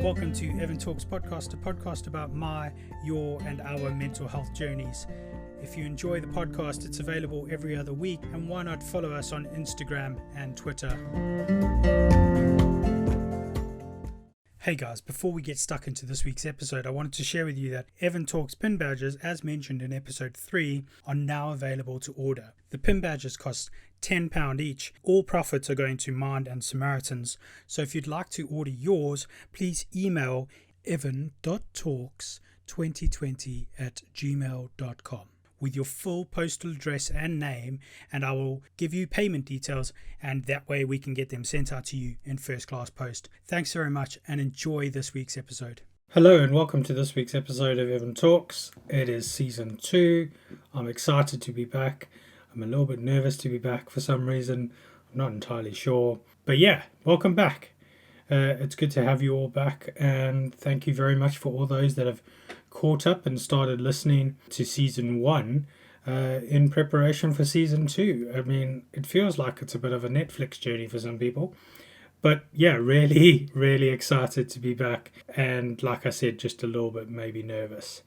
Welcome to Evan Talks Podcast, a podcast about my, your, and our mental health journeys. If you enjoy the podcast, it's available every other week, and why not follow us on Instagram and Twitter? Hey guys, before we get stuck into this week's episode, I wanted to share with you that Evan Talks pin badges, as mentioned in episode 3, are now available to order. The pin badges cost £10 each. All profits are going to Mind and Samaritans. So if you'd like to order yours, please email evan.talks2020@gmail.com with your full postal address and name, and I will give you payment details, and that way we can get them sent out to you in first class post. Thanks very much and enjoy this week's episode. Hello and welcome to this week's episode of Evan Talks. It is season 2. I'm excited to be back. I'm a little bit nervous to be back for some reason. I'm not entirely sure. But yeah, welcome back. It's good to have you all back, and thank you very much for all those that have caught up and started listening to season 1 in preparation for season 2. I mean, it feels like it's a bit of a Netflix journey for some people. But yeah, really, really excited to be back. And like I said, just a little bit maybe nervous.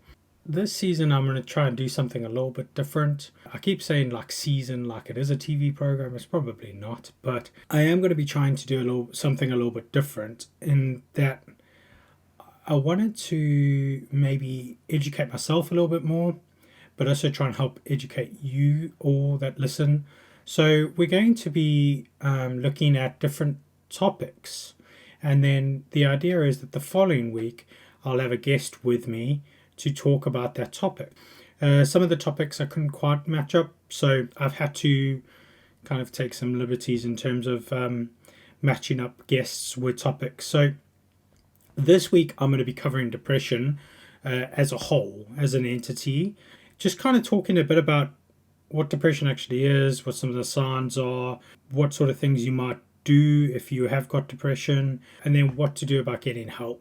This season, I'm going to try and do something a little bit different. I keep saying like season, like it is a TV program. It's probably not. But I am going to be trying to do something a little bit different in that I wanted to maybe educate myself a little bit more, but also try and help educate you all that listen. So we're going to be looking at different topics. And then the idea is that the following week, I'll have a guest with me to talk about that topic. Some of the topics I couldn't quite match up, so I've had to kind of take some liberties in terms of matching up guests with topics. So this week I'm going to be covering depression as a whole, as an entity, just kind of talking a bit about what depression actually is, what some of the signs are, what sort of things you might do if you have got depression, and then what to do about getting help.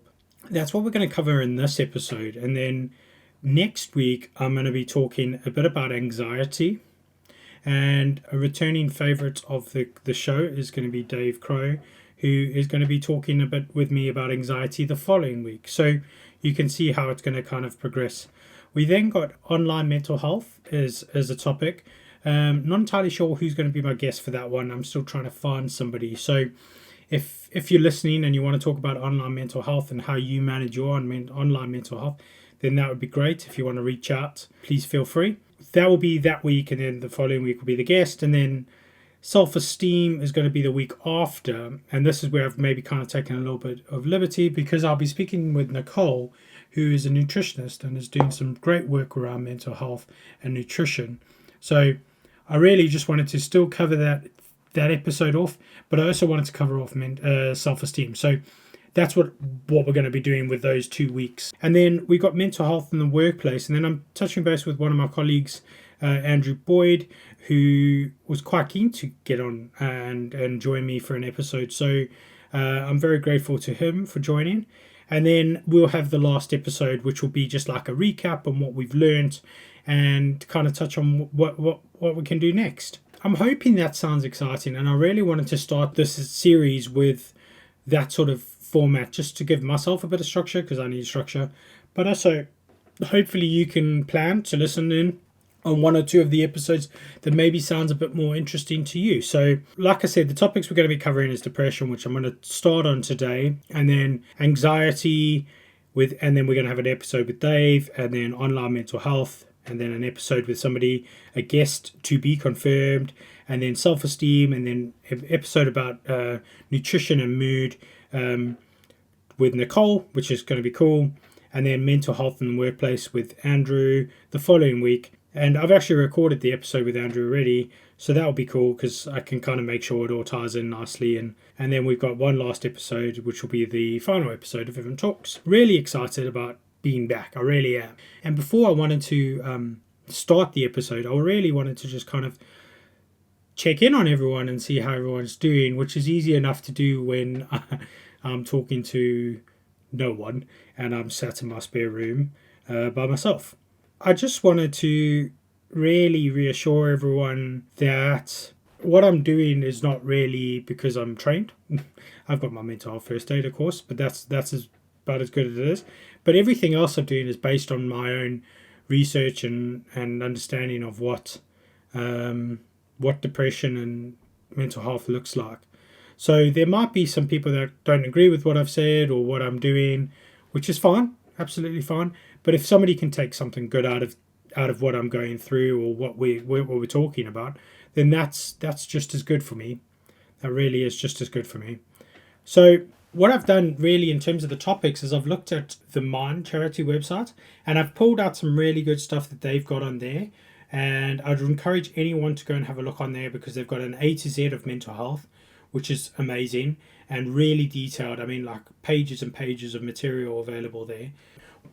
That's what we're going to cover in this episode. And then next week, I'm going to be talking a bit about anxiety. And a returning favourite of the show is going to be Dave Crow, who is going to be talking a bit with me about anxiety the following week. So you can see how it's going to kind of progress. We then got online mental health as a topic. Not entirely sure who's going to be my guest for that one. I'm still trying to find somebody. So if you're listening and you want to talk about online mental health and how you manage your online mental health, then that would be great. If you want to reach out, please feel free. That will be that week, and then the following week will be the guest, and then self-esteem is going to be the week after. And this is where I've maybe kind of taken a little bit of liberty, because I'll be speaking with Nicole, who is a nutritionist and is doing some great work around mental health and nutrition. So I really just wanted to still cover that episode off, but I also wanted to cover off self-esteem. So that's what we're going to be doing with those 2 weeks. And then we got mental health in the workplace, and then I'm touching base with one of my colleagues, Andrew Boyd, who was quite keen to get on and join me for an episode. So I'm very grateful to him for joining. And then we'll have the last episode, which will be just like a recap on what we've learned and kind of touch on what we can do next. I'm hoping that sounds exciting, and I really wanted to start this series with that sort of format just to give myself a bit of structure, because I need structure, but also hopefully you can plan to listen in on 1 or 2 of the episodes that maybe sounds a bit more interesting to you. So like I said, the topics we're going to be covering is depression, which I'm going to start on today, and then anxiety and then we're going to have an episode with Dave, and then online mental health, and then an episode with somebody, a guest to be confirmed, and then self-esteem, and then an episode about nutrition and mood with Nicole, which is going to be cool, and then mental health in the workplace with Andrew the following week. And I've actually recorded the episode with Andrew already, so that will be cool because I can kind of make sure it all ties in nicely. And then we've got one last episode, which will be the final episode of Evan Talks. Really excited about being back. I really am. And before I wanted to start the episode, I really wanted to just kind of check in on everyone and see how everyone's doing, which is easy enough to do when I'm talking to no one and I'm sat in my spare room by myself. I just wanted to really reassure everyone that what I'm doing is not really because I'm trained. I've got my mental health first aid, of course, but that's as about as good as it is. But everything else I'm doing is based on my own research and understanding of what depression and mental health looks like. So there might be some people that don't agree with what I've said or what I'm doing, which is fine, absolutely fine. But if somebody can take something good out of what I'm going through or what we're talking about, then that's just as good for me. That really is just as good for me. So what I've done really in terms of the topics is I've looked at the Mind charity website and I've pulled out some really good stuff that they've got on there. And I'd encourage anyone to go and have a look on there because they've got an A to Z of mental health, which is amazing and really detailed. I mean, like pages and pages of material available there.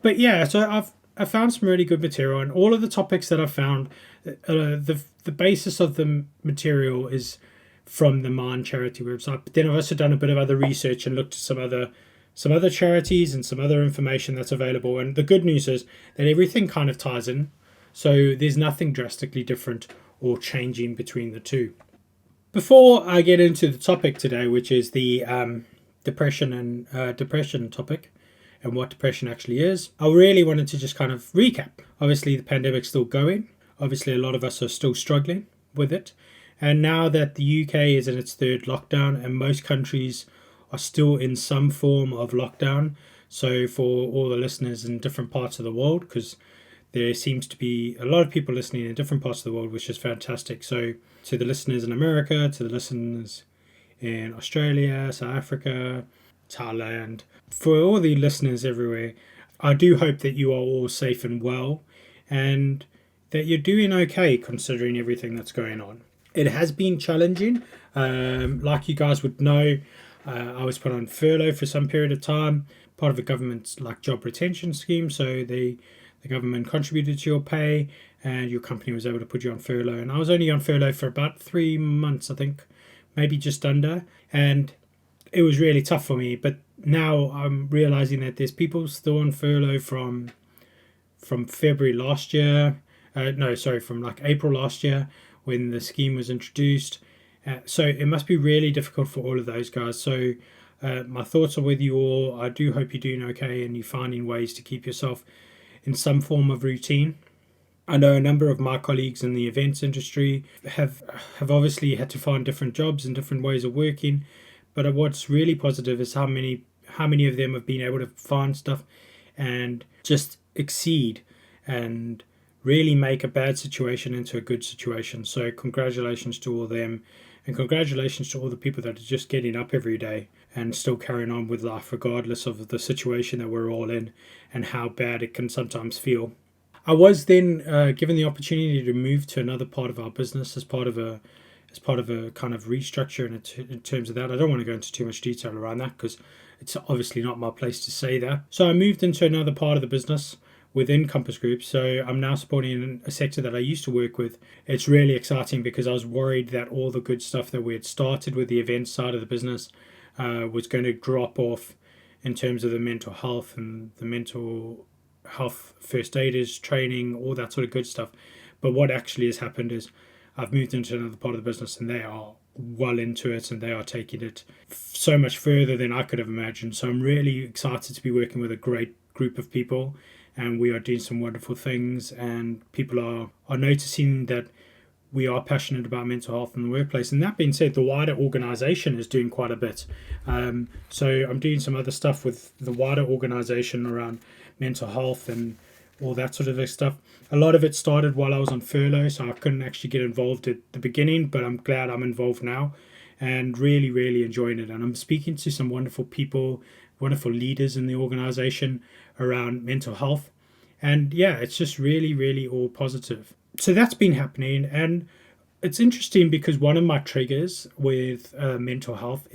But yeah, so I found some really good material, and all of the topics that I've found, the basis of the material is from the Mind charity website. But then I've also done a bit of other research and looked at some other charities and some other information that's available. And the good news is that everything kind of ties in, so there's nothing drastically different or changing between the two. Before I get into the topic today, which is the depression topic and what depression actually is, I really wanted to just kind of recap. Obviously, the pandemic's still going. Obviously, a lot of us are still struggling with it. And now that the UK is in its third lockdown and most countries are still in some form of lockdown, so for all the listeners in different parts of the world, because there seems to be a lot of people listening in different parts of the world, which is fantastic. So to the listeners in America, to the listeners in Australia, South Africa, Thailand, for all the listeners everywhere, I do hope that you are all safe and well and that you're doing okay considering everything that's going on. It has been challenging. Like you guys would know, I was put on furlough for some period of time, part of a government's like job retention scheme. So the government contributed to your pay and your company was able to put you on furlough. And I was only on furlough for about 3 months, I think, maybe just under. And it was really tough for me. But now I'm realizing that there's people still on furlough from February last year. From like April last year when the scheme was introduced. So it must be really difficult for all of those guys. So my thoughts are with you all. I do hope you're doing okay and you're finding ways to keep yourself in some form of routine. I know a number of my colleagues in the events industry have obviously had to find different jobs and different ways of working, but what's really positive is how many of them have been able to find stuff and just exceed and really make a bad situation into a good situation. So congratulations to all of them, and congratulations to all the people that are just getting up every day and still carrying on with life regardless of the situation that we're all in and how bad it can sometimes feel. I was then given the opportunity to move to another part of our business as part of a kind of restructure in terms of that. I don't want to go into too much detail around that because it's obviously not my place to say that. So I moved into another part of the business within Compass Group. So I'm now supporting a sector that I used to work with. It's really exciting because I was worried that all the good stuff that we had started with the events side of the business was going to drop off in terms of the mental health and the mental health first aiders training, all that sort of good stuff. But what actually has happened is I've moved into another part of the business and they are well into it and they are taking it so much further than I could have imagined. So I'm really excited to be working with a great group of people, and we are doing some wonderful things, and people are noticing that we are passionate about mental health in the workplace. And that being said, the wider organization is doing quite a bit. So I'm doing some other stuff with the wider organization around mental health and all that sort of stuff. A lot of it started while I was on furlough, so I couldn't actually get involved at the beginning, but I'm glad I'm involved now and really, really enjoying it. And I'm speaking to some wonderful people, wonderful leaders in the organization around mental health. And yeah, it's just really, really all positive. So that's been happening. And it's interesting because one of my triggers with mental health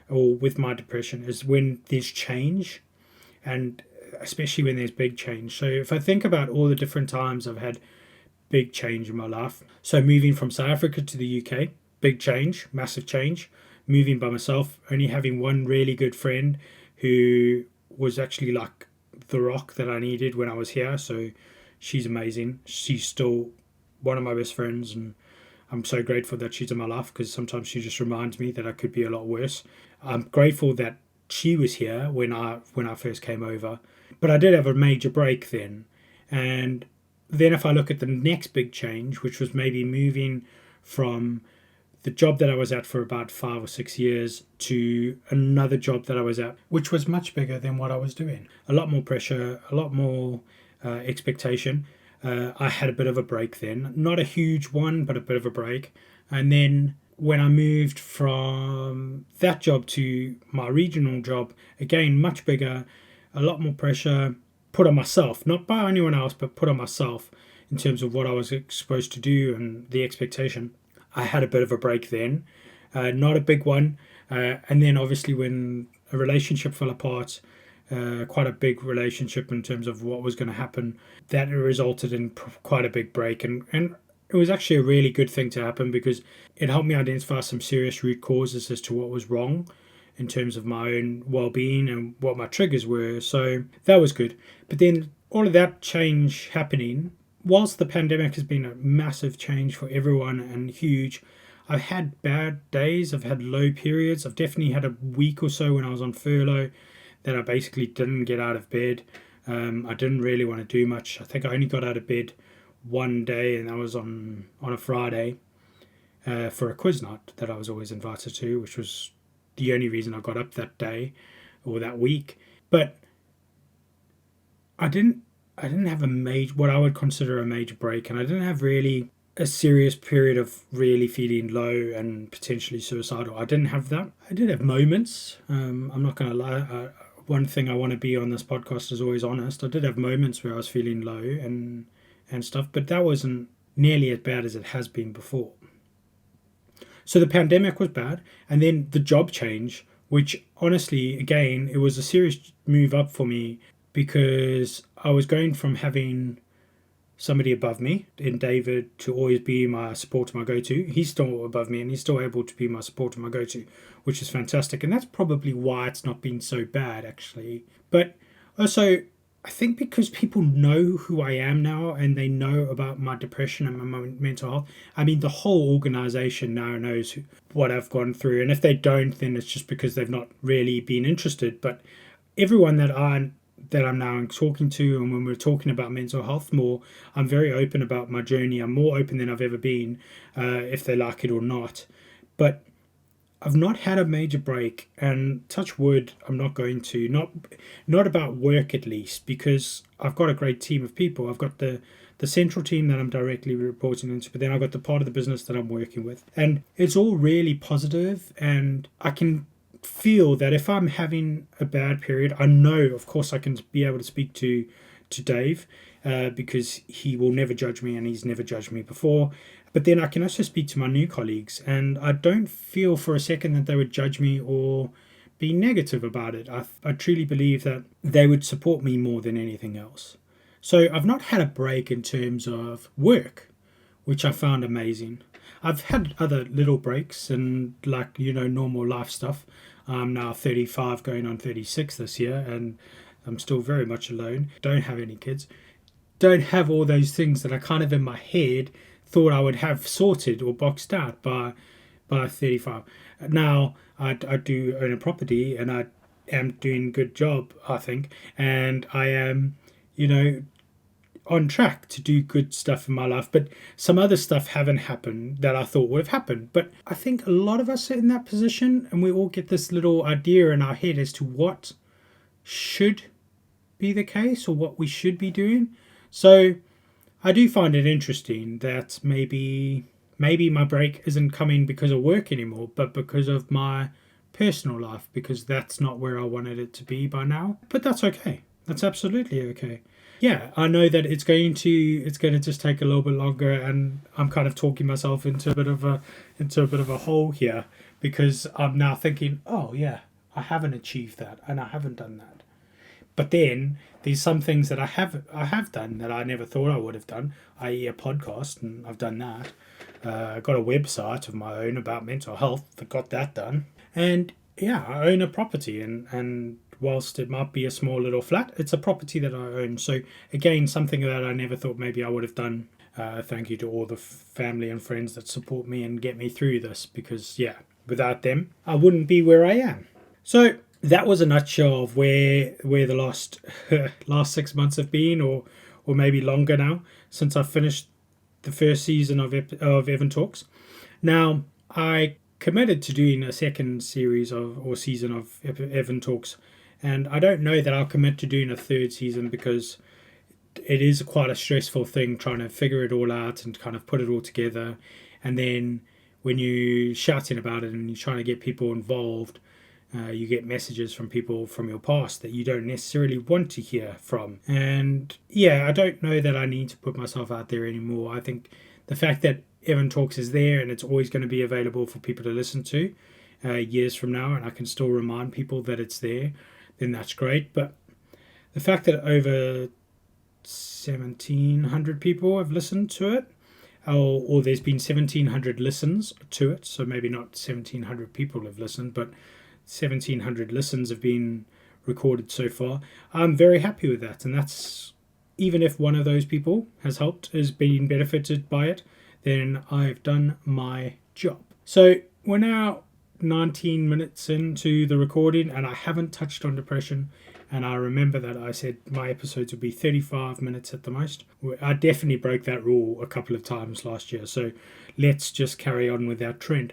or with my depression is when there's change, and especially when there's big change. So if I think about all the different times I've had big change in my life, so moving from South Africa to the UK, big change, massive change. Moving by myself, only having one really good friend who was actually like the rock that I needed when I was here. So she's amazing. She's still one of my best friends, and I'm so grateful that she's in my life because sometimes she just reminds me that I could be a lot worse. I'm grateful that she was here when I first came over, but I did have a major break then. And then if I look at the next big change, which was maybe moving from the job that I was at for about 5 or 6 years to another job that I was at, which was much bigger than what I was doing. A lot more pressure, a lot more expectation. I had a bit of a break then. Not a huge one, but a bit of a break. And then when I moved from that job to my regional job, again, much bigger, a lot more pressure put on myself, not by anyone else, but put on myself in terms of what I was supposed to do and the expectation. I had a bit of a break then, not a big one. And then obviously when a relationship fell apart, quite a big relationship in terms of what was going to happen, that resulted in quite a big break. And it was actually a really good thing to happen because it helped me identify some serious root causes as to what was wrong in terms of my own well-being and what my triggers were. So that was good. But then all of that change happening, whilst the pandemic has been a massive change for everyone and huge, I've had bad days, I've had low periods. I've definitely had a week or so when I was on furlough that I basically didn't get out of bed. I didn't really want to do much. I think I only got out of bed one day, and that was on a Friday for a quiz night that I was always invited to, which was the only reason I got up that day or that week. But I didn't have a major, what I would consider a major break, and I didn't have really a serious period of really feeling low and potentially suicidal. I didn't have that. I did have moments. I'm not going to lie. One thing I want to be on this podcast is always honest. I did have moments where I was feeling low and stuff, but that wasn't nearly as bad as it has been before. So the pandemic was bad, and then the job change, which honestly, again, it was a serious move up for me because I was going from having somebody above me in David to always be my support, my go-to. He's still above me and he's still able to be my support and my go-to, which is fantastic. And that's probably why it's not been so bad, actually. But also, I think because people know who I am now and they know about my depression and my mental health. I mean, the whole organization now knows what I've gone through. And if they don't, then it's just because they've not really been interested. But everyone that I'm now talking to, and when we're talking about mental health more, I'm very open about my journey. I'm more open than I've ever been, if they like it or not. But I've not had a major break, and touch wood, I'm not going to, not about work at least, because I've got a great team of people. I've got the central team that I'm directly reporting into, but then I've got the part of the business that I'm working with. And it's all really positive, and I can feel that if I'm having a bad period, I know, of course, I can be able to speak to Dave because he will never judge me and he's never judged me before. But then I can also speak to my new colleagues, and I don't feel for a second that they would judge me or be negative about it. I truly believe that they would support me more than anything else. So I've not had a break in terms of work, which I found amazing. I've had other little breaks and normal life stuff. I'm now 35 going on 36 this year, and I'm still very much alone. Don't have any kids. Don't have all those things that I kind of in my head thought I would have sorted or boxed out by 35. Now, I do own a property and I am doing a good job, I think. And I am, on track to do good stuff in my life. But some other stuff haven't happened that I thought would have happened. But I think a lot of us are in that position, and we all get this little idea in our head as to what should be the case or what we should be doing. So I do find it interesting that maybe my break isn't coming because of work anymore, but because of my personal life, because that's not where I wanted it to be by now. But that's okay. That's absolutely okay. Yeah, I know that it's going to just take a little bit longer, and I'm kind of talking myself into a bit of a hole here because I'm now thinking, oh yeah, I haven't achieved that and I haven't done that. But then there's some things that I have done that I never thought I would have done, i.e. a podcast, and I've done that. I got a website of my own about mental health. I got that done. And yeah, I own a property, and whilst it might be a small little flat, it's a property that I own. So again, something that I never thought maybe I would have done. Thank you to all the family and friends that support me and get me through this, because yeah, without them, I wouldn't be where I am. So that was a nutshell of where the last 6 months have been, or maybe longer now, since I finished the first season of Evan Talks. Now, I committed to doing a second series or season of Evan Talks, and I don't know that I'll commit to doing a third season, because it is quite a stressful thing trying to figure it all out and kind of put it all together. And then when you're shouting about it and you're trying to get people involved, you get messages from people from your past that you don't necessarily want to hear from. And yeah, I don't know that I need to put myself out there anymore. I think the fact that Evan Talks is there and it's always going to be available for people to listen to years from now, and I can still remind people that it's there, then that's great. But the fact that over 1,700 people have listened to it, or there's been 1,700 listens to it, so maybe not 1,700 people have listened, but 1,700 listens have been recorded so far. I'm very happy with that, and that's, even if one of those people has been benefited by it, then I've done my job. So we're now 19 minutes into the recording, and I haven't touched on depression. And I remember that I said my episodes would be 35 minutes at the most. I definitely broke that rule a couple of times last year. So let's just carry on with that trend.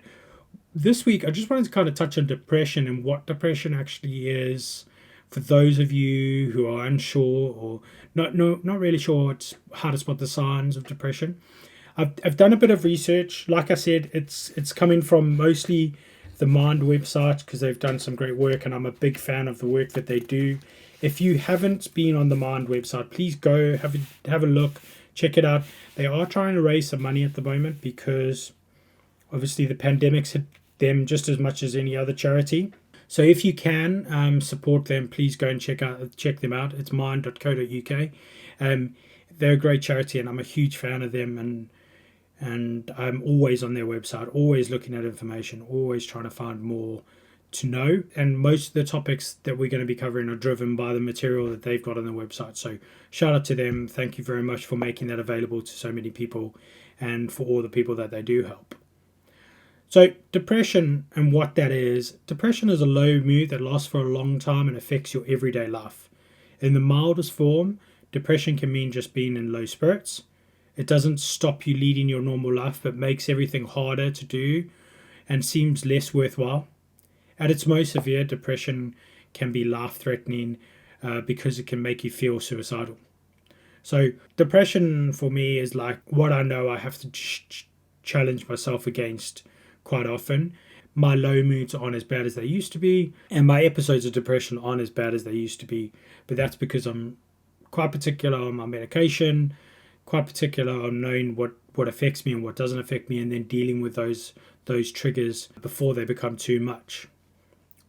This week, I just wanted to kind of touch on depression and what depression actually is for those of you who are unsure or not really sure how to spot the signs of depression. I've done a bit of research. Like I said, it's coming from mostly the Mind website, because they've done some great work, and I'm a big fan of the work that they do. If you haven't been on the Mind website, please go have a look, check it out. They are trying to raise some money at the moment, because obviously the pandemic's hit them just as much as any other charity. So if you can support them, please go and check them out. It's mind.co.uk. They're a great charity, and I'm a huge fan of them, and I'm always on their website, always looking at information, always trying to find more to know. And most of the topics that we're going to be covering are driven by the material that they've got on their website. So shout out to them. Thank you very much for making that available to so many people, and for all the people that they do help. So depression and what that is. Depression is a low mood that lasts for a long time and affects your everyday life. In the mildest form, depression can mean just being in low spirits. It doesn't stop you leading your normal life, but makes everything harder to do and seems less worthwhile. At its most severe, depression can be life-threatening because it can make you feel suicidal. So depression for me is like what I know I have to challenge myself against quite often. My low moods aren't as bad as they used to be, and my episodes of depression aren't as bad as they used to be. But that's because I'm quite particular on my medication, quite particular on knowing what affects me and what doesn't affect me, and then dealing with those triggers before they become too much.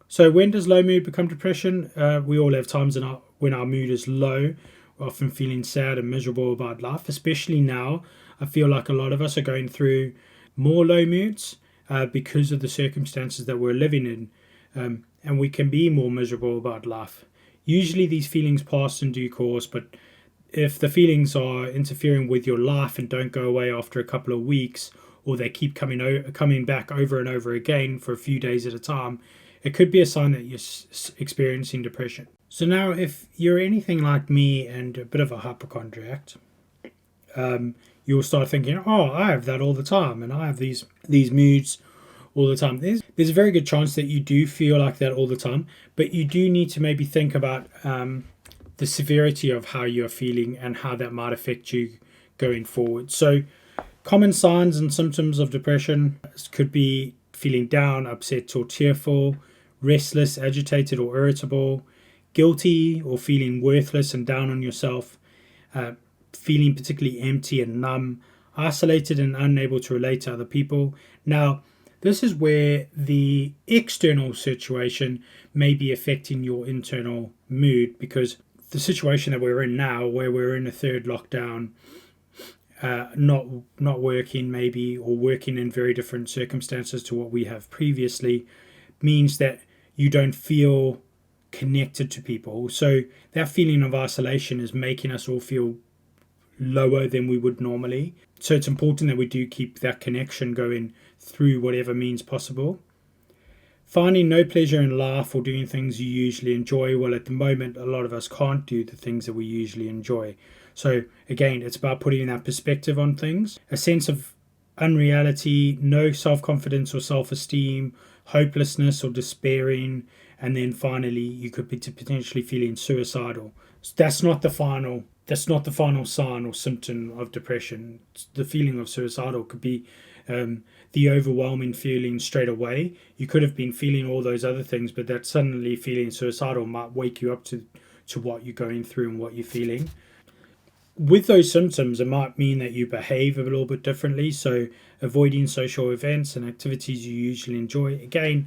So when does low mood become depression? We all have times when our mood is low. We're often feeling sad and miserable about life, especially now. I feel like a lot of us are going through more low moods because of the circumstances that we're living in, and we can be more miserable about life. Usually these feelings pass in due course, but if the feelings are interfering with your life and don't go away after a couple of weeks, or they keep coming back over and over again for a few days at a time, it could be a sign that you're experiencing depression. So now, if you're anything like me and a bit of a hypochondriac, you'll start thinking, oh, I have that all the time, and I have these moods all the time. There's a very good chance that you do feel like that all the time, but you do need to maybe think about the severity of how you're feeling and how that might affect you going forward. So common signs and symptoms of depression could be feeling down, upset or tearful, restless, agitated or irritable, guilty or feeling worthless and down on yourself, feeling particularly empty and numb, isolated and unable to relate to other people. Now, this is where the external situation may be affecting your internal mood, because the situation that we're in now, where we're in a third lockdown, not working maybe, or working in very different circumstances to what we have previously, means that you don't feel connected to people. So that feeling of isolation is making us all feel lower than we would normally. So it's important that we do keep that connection going through whatever means possible. Finding no pleasure in life or doing things you usually enjoy. Well, at the moment, a lot of us can't do the things that we usually enjoy. So, again, it's about putting that perspective on things. A sense of unreality, no self confidence or self esteem, hopelessness or despairing, and then finally, you could be potentially feeling suicidal. That's not the final. That's not the final sign or symptom of depression. The feeling of suicidal could be the overwhelming feeling straight away. You could have been feeling all those other things, but that suddenly feeling suicidal might wake you up to what you're going through and what you're feeling. With those symptoms, it might mean that you behave a little bit differently. So, avoiding social events and activities you usually enjoy. Again,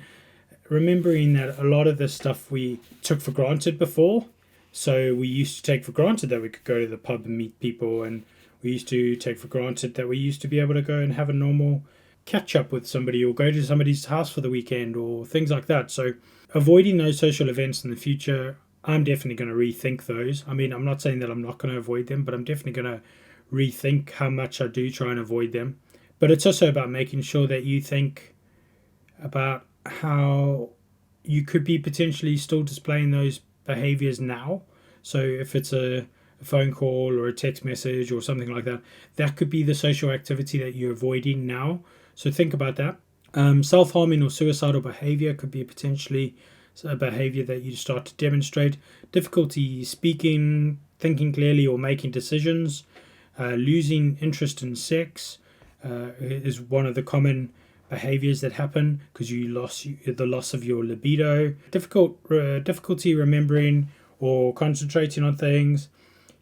remembering that a lot of this stuff we took for granted before. So, we used to take for granted that we could go to the pub and meet people, and we used to take for granted that we used to be able to go and have a normal catch up with somebody or go to somebody's house for the weekend or things like that. So, avoiding those social events in the future, I'm definitely going to rethink those. I mean, I'm not saying that I'm not going to avoid them, but I'm definitely going to rethink how much I do try and avoid them. But it's also about making sure that you think about how you could be potentially still displaying those behaviors now. So if it's a phone call or a text message or something like that, that could be the social activity that you're avoiding now. So think about that. Self-harming or suicidal behavior could be potentially a behavior that you start to demonstrate. Difficulty speaking, thinking clearly, or making decisions. Losing interest in sex is one of the common behaviors that happen because you lost the loss of your libido. Difficulty remembering or concentrating on things.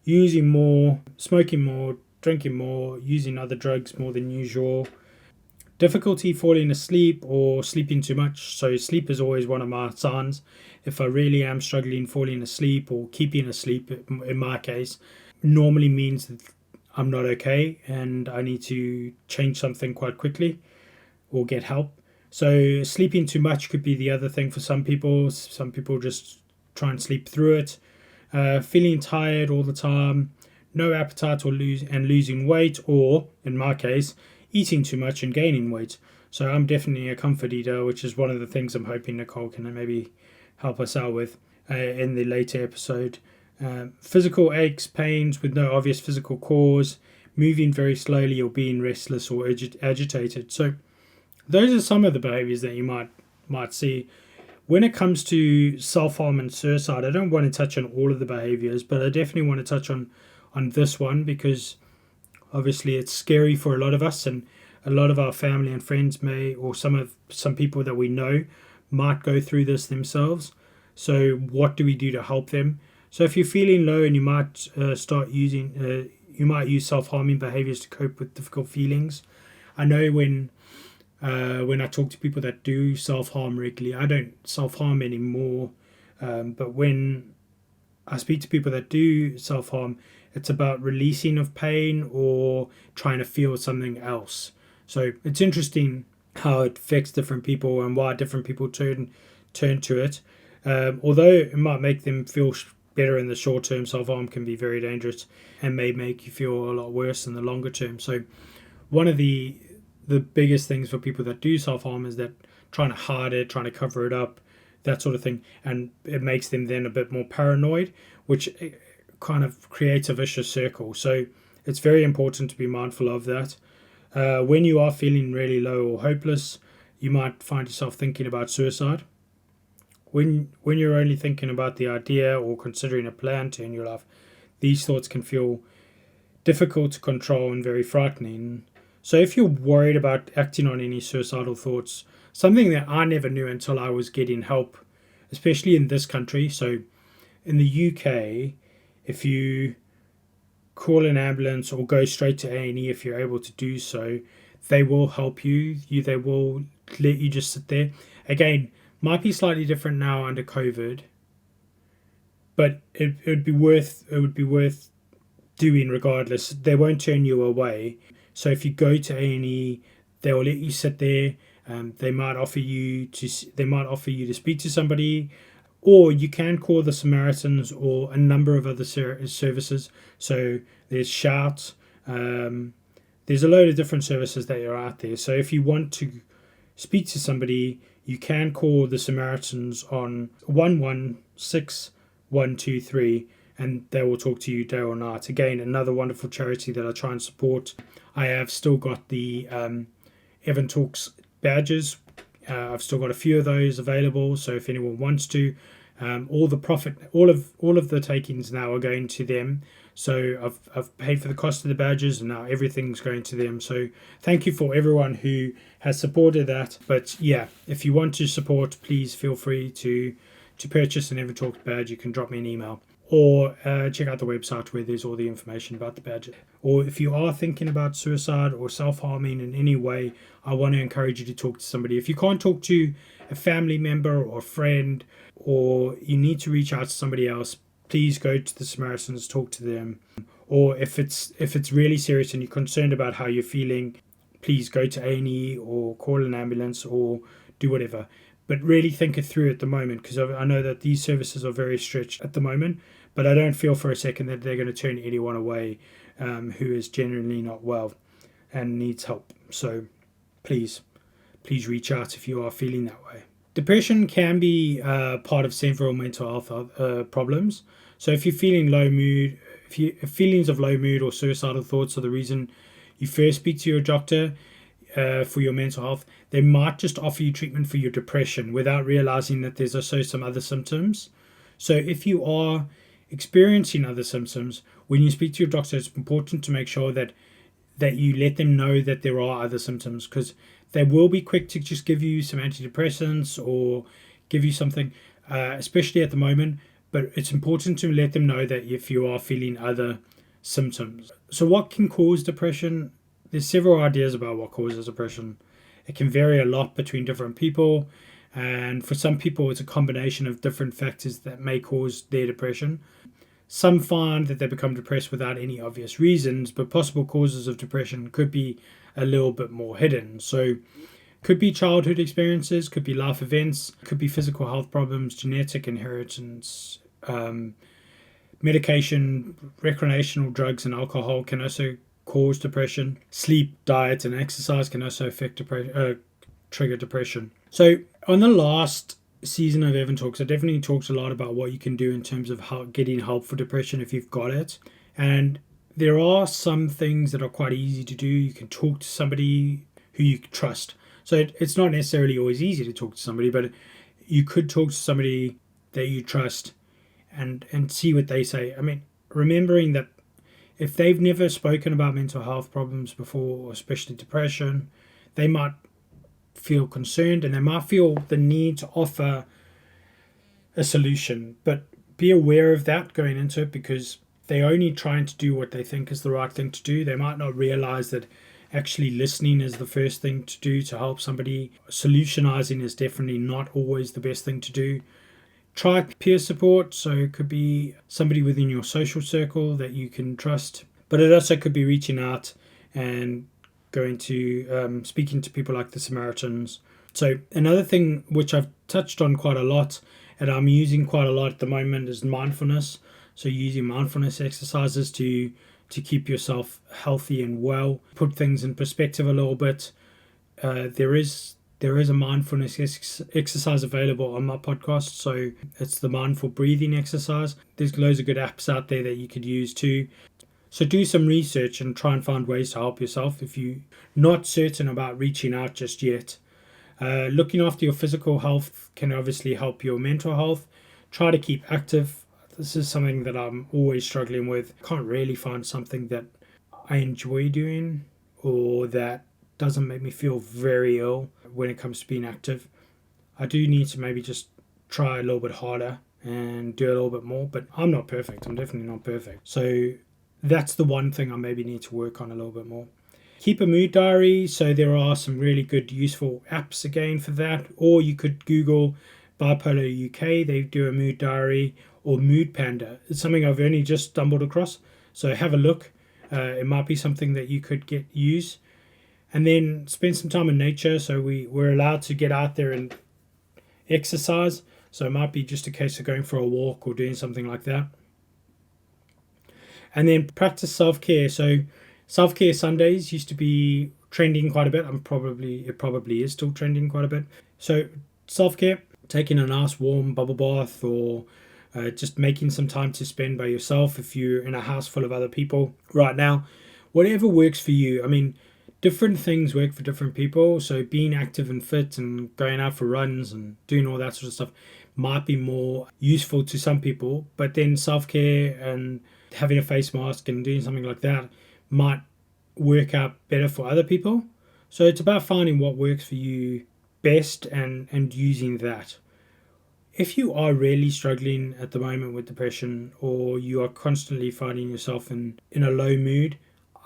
Using more, smoking more, drinking more, using other drugs more than usual. Difficulty falling asleep or sleeping too much. So sleep is always one of my signs. If I really am struggling falling asleep or keeping asleep, in my case, normally means that I'm not okay and I need to change something quite quickly or get help. So sleeping too much could be the other thing for some people. Some people just try and sleep through it. Feeling tired all the time, no appetite or losing weight, or in my case, eating too much and gaining weight. So I'm definitely a comfort eater, which is one of the things I'm hoping Nicole can maybe help us out with in the later episode. Physical aches, pains with no obvious physical cause, moving very slowly or being restless or agitated. So those are some of the behaviors that you might see. When it comes to self-harm and suicide, I don't want to touch on all of the behaviors, but I definitely want to touch on this one because obviously it's scary for a lot of us, and a lot of our family and friends may, or some people that we know might go through this themselves. So what do we do to help them? So if you're feeling low and you might you might use self-harming behaviors to cope with difficult feelings. I know when I talk to people that do self-harm regularly, I don't self-harm anymore. But when I speak to people that do self-harm, it's about releasing of pain or trying to feel something else. So it's interesting how it affects different people and why different people turn to it. Although it might make them feel better in the short term, self-harm can be very dangerous and may make you feel a lot worse in the longer term. So one of the biggest things for people that do self-harm is that trying to hide it, trying to cover it up, that sort of thing. And it makes them then a bit more paranoid, which kind of creates a vicious circle. So it's very important to be mindful of that. When you are feeling really low or hopeless, you might find yourself thinking about suicide. When you're only thinking about the idea or considering a plan to end your life, these thoughts can feel difficult to control and very frightening. So if you're worried about acting on any suicidal thoughts, something that I never knew until I was getting help, especially in this country. So in the UK, if you call an ambulance or go straight to A&E if you're able to do so, they will help you. They will let you just sit there. Again, might be slightly different now under COVID, but it would be worth doing regardless. They won't turn you away. So if you go to A&E, they will let you sit there. They might offer you to speak to somebody, or you can call the Samaritans or a number of other services. So there's Shout. There's a load of different services that are out there. So if you want to speak to somebody, you can call the Samaritans on 116123, and they will talk to you day or night. Again, another wonderful charity that I try and support. I have still got the Evan Talks badges. I've still got a few of those available, so if anyone wants to, all the profit, all of the takings now are going to them. So I've paid for the cost of the badges, and now everything's going to them. So thank you for everyone who has supported that. But yeah, if you want to support, please feel free to purchase an Evan Talks badge. You can drop me an email, or check out the website where there's all the information about the badge. Or if you are thinking about suicide or self-harming in any way, I want to encourage you to talk to somebody. If you can't talk to a family member or a friend, or you need to reach out to somebody else, please go to the Samaritans, talk to them. Or if it's really serious and you're concerned about how you're feeling, please go to A&E or call an ambulance or do whatever. But really think it through at the moment, because I know that these services are very stretched at the moment, but I don't feel for a second that they're going to turn anyone away who is genuinely not well and needs help. So please reach out if you are feeling that way. Depression can be part of several mental health problems. So if you're feeling low mood, if feelings of low mood or suicidal thoughts are the reason you first speak to your doctor for your mental health, they might just offer you treatment for your depression without realizing that there's also some other symptoms. So if you are experiencing other symptoms, when you speak to your doctor, it's important to make sure that you let them know that there are other symptoms, because they will be quick to just give you some antidepressants or give you something, especially at the moment. But it's important to let them know that if you are feeling other symptoms. So what can cause depression? There's several ideas about what causes depression. It can vary a lot between different people. And for some people, it's a combination of different factors that may cause their depression. Some find that they become depressed without any obvious reasons, but possible causes of depression could be a little bit more hidden. So could be childhood experiences, could be life events, could be physical health problems, genetic inheritance, medication, recreational drugs and alcohol can also cause depression. Sleep, diet and exercise can also affect trigger depression. So on the last season of Evan Talks, I definitely talked a lot about what you can do in terms of how getting help for depression if you've got it. And there are some things that are quite easy to do. You can talk to somebody who you trust. So it's not necessarily always easy to talk to somebody, but you could talk to somebody that you trust and see what they say. I mean, remembering that if they've never spoken about mental health problems before, especially depression, they might feel concerned and they might feel the need to offer a solution. But be aware of that going into it, because they're only trying to do what they think is the right thing to do. They might not realize that actually listening is the first thing to do to help somebody. Solutionizing is definitely not always the best thing to do. Try peer support. So it could be somebody within your social circle that you can trust, but it also could be reaching out and going to speaking to people like the Samaritans. So another thing which I've touched on quite a lot and I'm using quite a lot at the moment is mindfulness. So using mindfulness exercises to keep yourself healthy and well. Put things in perspective a little bit. There is a mindfulness exercise available on my podcast. So it's the mindful breathing exercise. There's loads of good apps out there that you could use too. So do some research and try and find ways to help yourself if you're not certain about reaching out just yet. Looking after your physical health can obviously help your mental health. Try to keep active. This is something that I'm always struggling with. Can't really find something that I enjoy doing or that doesn't make me feel very ill when it comes to being active. I do need to maybe just try a little bit harder and do a little bit more, but I'm not perfect. I'm definitely not perfect. So that's the one thing I maybe need to work on a little bit more. Keep a mood diary. So there are some really good, useful apps again for that. Or you could Google Bipolar UK. They do a mood diary, or Mood Panda. It's something I've only just stumbled across. So have a look. It might be something that you could use. And then spend some time in nature. So we're allowed to get out there and exercise. So it might be just a case of going for a walk or doing something like that. And then practice self-care. So self-care Sundays used to be trending quite a bit. It probably is still trending quite a bit. So self-care, taking a nice warm bubble bath, or just making some time to spend by yourself if you're in a house full of other people right now. Whatever works for you. I mean, different things work for different people. So being active and fit and going out for runs and doing all that sort of stuff might be more useful to some people. But then self-care and having a face mask and doing something like that might work out better for other people. So it's about finding what works for you best and using that. If you are really struggling at the moment with depression, or you are constantly finding yourself in a low mood,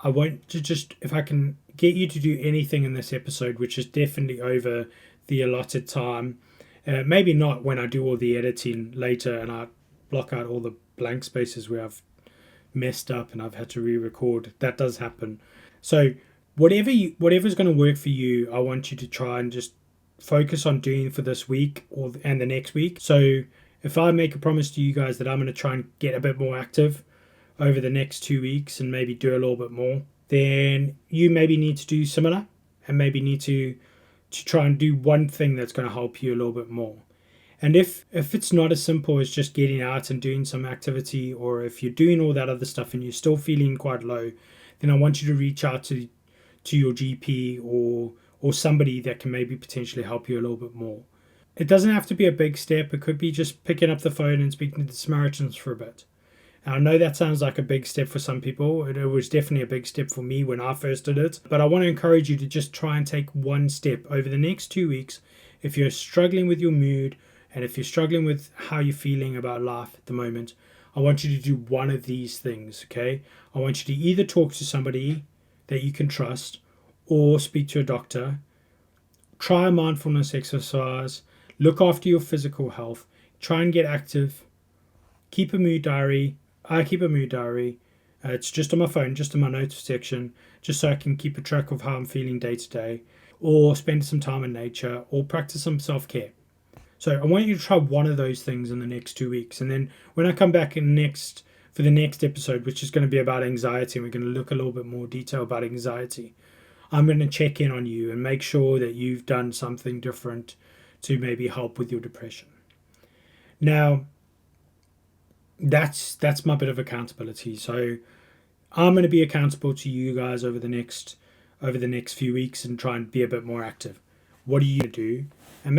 I want to just, if I can get you to do anything in this episode, which is definitely over the allotted time, maybe not when I do all the editing later and I block out all the blank spaces where I've messed up and I've had to re-record. That does happen. So whatever's going to work for you, I want you to try and just focus on doing for this week and the next week. So if I make a promise to you guys that I'm going to try and get a bit more active over the next 2 weeks and maybe do a little bit more, then you maybe need to do similar and maybe need to try and do one thing that's going to help you a little bit more. And if it's not as simple as just getting out and doing some activity, or if you're doing all that other stuff and you're still feeling quite low, then I want you to reach out to your GP or somebody that can maybe potentially help you a little bit more. It doesn't have to be a big step. It could be just picking up the phone and speaking to the Samaritans for a bit. And I know that sounds like a big step for some people. It was definitely a big step for me when I first did it. But I want to encourage you to just try and take one step over the next 2 weeks. If you're struggling with your mood and if you're struggling with how you're feeling about life at the moment, I want you to do one of these things, okay? I want you to either talk to somebody that you can trust or speak to a doctor. Try a mindfulness exercise. Look after your physical health. Try and get active. Keep a mood diary. I keep a mood diary. It's just on my phone, just in my notes section, just so I can keep a track of how I'm feeling day to day. Or spend some time in nature, or practice some self-care. So I want you to try one of those things in the next 2 weeks. And then when I come back for the next episode, which is going to be about anxiety, and we're going to look a little bit more detail about anxiety, I'm going to check in on you and make sure that you've done something different to maybe help with your depression. Now, that's my bit of accountability. So I'm going to be accountable to you guys over the next few weeks and try and be a bit more active. What are you going to do? And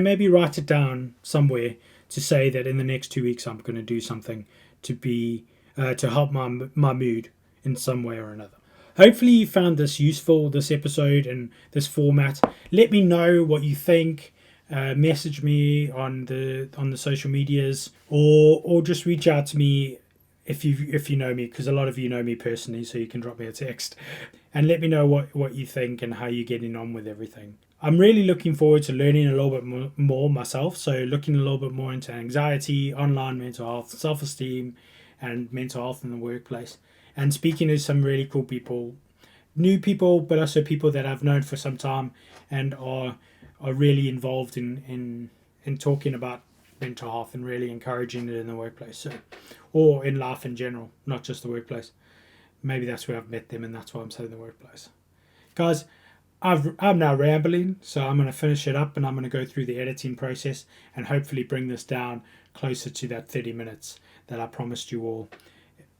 maybe write it down somewhere to say that in the next 2 weeks I'm going to do something to help my mood in some way or another. Hopefully you found this useful, this episode and this format. Let me know what you think. Message me on the social medias, or just reach out to me if you know me, because a lot of you know me personally, so you can drop me a text and let me know what you think and how you're getting on with everything. I'm really looking forward to learning a little bit more myself, so looking a little bit more into anxiety, online mental health, self-esteem and mental health in the workplace, and speaking to some really cool people, new people, but also people that I've known for some time and are really involved in talking about mental health and really encouraging it in the workplace, or in life in general, not just the workplace. Maybe that's where I've met them and that's why I'm saying the workplace. Guys, I'm now rambling, so I'm going to finish it up and I'm going to go through the editing process and hopefully bring this down closer to that 30 minutes that I promised you all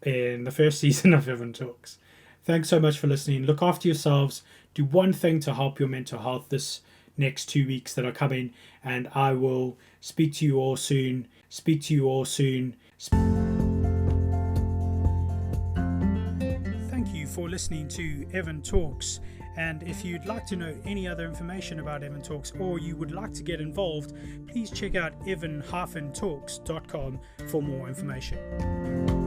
in the first season of Evan Talks. Thanks so much for listening. Look after yourselves. Do one thing to help your mental health this next 2 weeks that are coming, and I will speak to you all soon. Thank you for listening to Evan Talks. And if you'd like to know any other information about Evan Talks, or you would like to get involved, please check out evan-talks.com for more information.